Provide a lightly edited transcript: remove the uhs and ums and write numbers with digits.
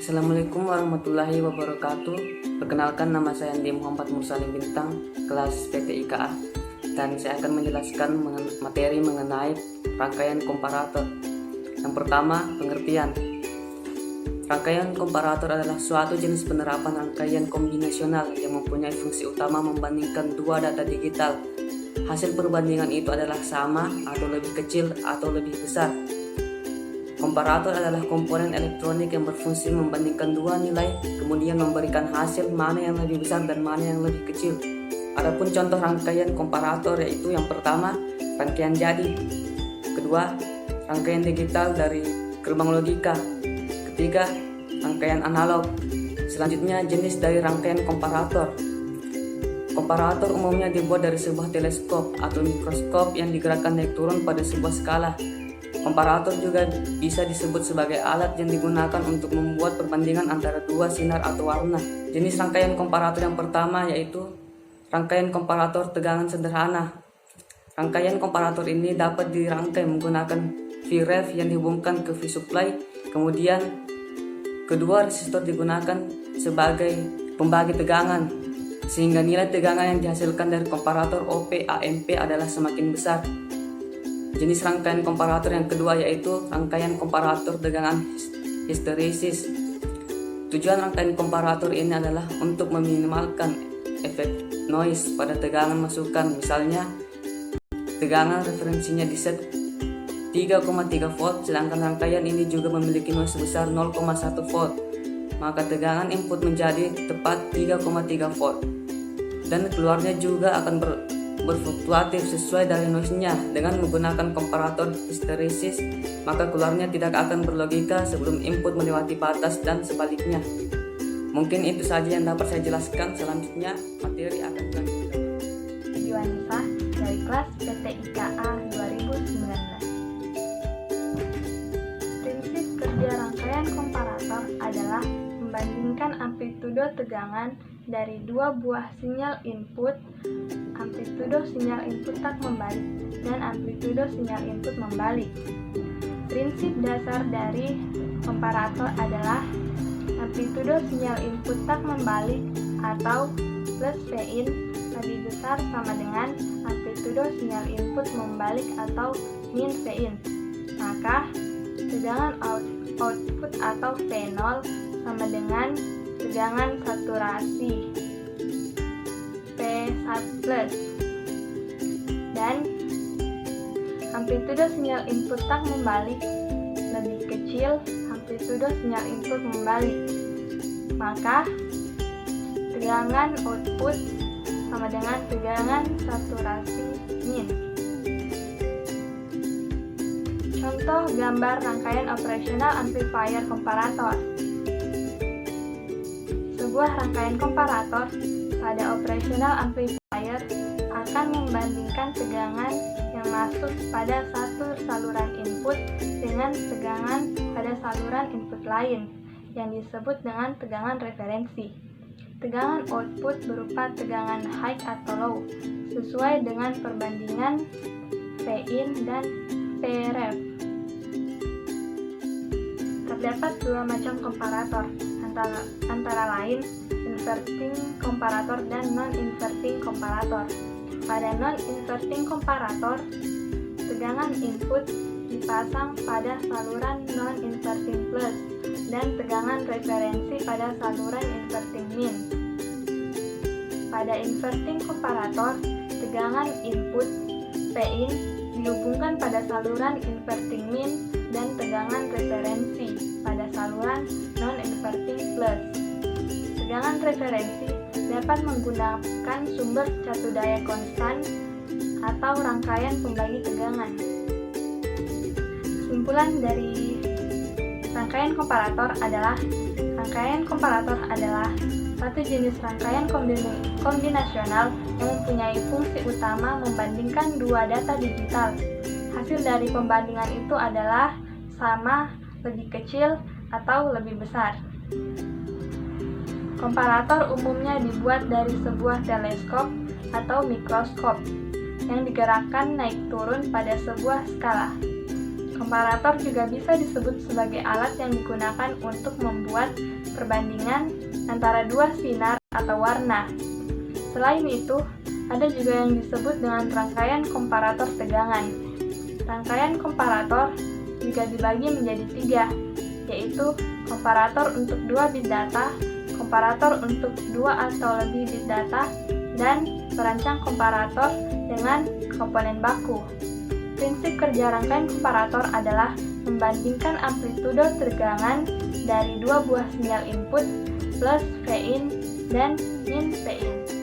Assalamualaikum warahmatullahi wabarakatuh. Perkenalkan, nama saya Andi Muhammad Mursalim Bintang, kelas PTIKA, dan saya akan menjelaskan materi mengenai rangkaian komparator. Yang pertama, pengertian. Rangkaian komparator adalah suatu jenis penerapan rangkaian kombinasional yang mempunyai fungsi utama membandingkan dua data digital. Hasil perbandingan itu adalah sama atau lebih kecil atau lebih besar. Komparator adalah komponen elektronik yang berfungsi membandingkan dua nilai, kemudian memberikan hasil mana yang lebih besar dan mana yang lebih kecil. Adapun contoh rangkaian komparator yaitu yang pertama, rangkaian jadi. Kedua, rangkaian digital dari gerbang logika. Ketiga, rangkaian analog. Selanjutnya, jenis dari rangkaian komparator. Komparator umumnya dibuat dari sebuah teleskop atau mikroskop yang digerakkan naik turun pada sebuah skala. Komparator juga bisa disebut sebagai alat yang digunakan untuk membuat perbandingan antara dua sinar atau warna. Jenis rangkaian komparator yang pertama yaitu rangkaian komparator tegangan sederhana. Rangkaian komparator ini dapat dirangkai menggunakan Vref yang dihubungkan ke V-supply, kemudian kedua resistor digunakan sebagai pembagi tegangan, sehingga nilai tegangan yang dihasilkan dari komparator OP/AMP adalah semakin besar. Jenis rangkaian komparator yang kedua yaitu rangkaian komparator tegangan histeresis. Tujuan rangkaian komparator ini adalah untuk meminimalkan efek noise pada tegangan masukan. Misalnya, tegangan referensinya di set 3,3 volt, sedangkan rangkaian ini juga memiliki noise sebesar 0,1 volt. Maka tegangan input menjadi tepat 3,3 volt. Dan keluarnya juga akan berfluktuatif sesuai dari noise-nya. Dengan menggunakan komparator histeresis, maka keluarnya tidak akan berlogika sebelum input melewati batas dan sebaliknya. Mungkin itu saja yang dapat saya jelaskan. Selanjutnya materi akan dilanjutkan. Yuanisa dari kelas PTIKA 2019. Prinsip kerja rangkaian komparator adalah membandingkan amplitudo tegangan dari dua buah sinyal input, amplitudo sinyal input tak membalik, dan amplitudo sinyal input membalik. Prinsip dasar dari komparator adalah amplitudo sinyal input tak membalik atau plus Vin lebih besar sama dengan amplitudo sinyal input membalik atau min Vin. Maka tegangan output atau V0 sama dengan tegangan saturasi P1+, dan amplitudo sinyal input tak membalik lebih kecil amplitudo sinyal input membalik, maka tegangan output sama dengan tegangan saturasi min. Contoh gambar rangkaian operasional amplifier komparator. Sebuah rangkaian komparator pada operasional amplifier akan membandingkan tegangan yang masuk pada satu saluran input dengan tegangan pada saluran input lain yang disebut dengan tegangan referensi. Tegangan output berupa tegangan high atau low sesuai dengan perbandingan Vin dan Vref. Terdapat dua macam komparator, antara lain inverting komparator dan non-inverting komparator. Pada non-inverting komparator, tegangan input dipasang pada saluran non-inverting plus dan tegangan referensi pada saluran inverting min. Pada inverting komparator, tegangan input Vin dihubungkan pada saluran inverting min dan tegangan referensi pada saluran non-inverting plus. Tegangan referensi dapat menggunakan sumber catu daya konstan atau rangkaian pembagi tegangan. Kesimpulan dari rangkaian komparator adalah satu jenis rangkaian kombinasional yang mempunyai fungsi utama membandingkan dua data digital. Hasil dari pembandingan itu adalah sama, lebih kecil, atau lebih besar. Komparator umumnya dibuat dari sebuah teleskop atau mikroskop yang digerakkan naik turun pada sebuah skala. Komparator juga bisa disebut sebagai alat yang digunakan untuk membuat perbandingan antara dua sinar atau warna. Selain itu, ada juga yang disebut dengan rangkaian komparator tegangan. Rangkaian komparator juga dibagi menjadi 3, yaitu komparator untuk 2 bit data, komparator untuk 2 atau lebih bit data, dan perancang komparator dengan komponen baku. Prinsip kerja rangkaian komparator adalah membandingkan amplitudo tegangan dari 2 buah sinyal input plus Vin dan min Vin.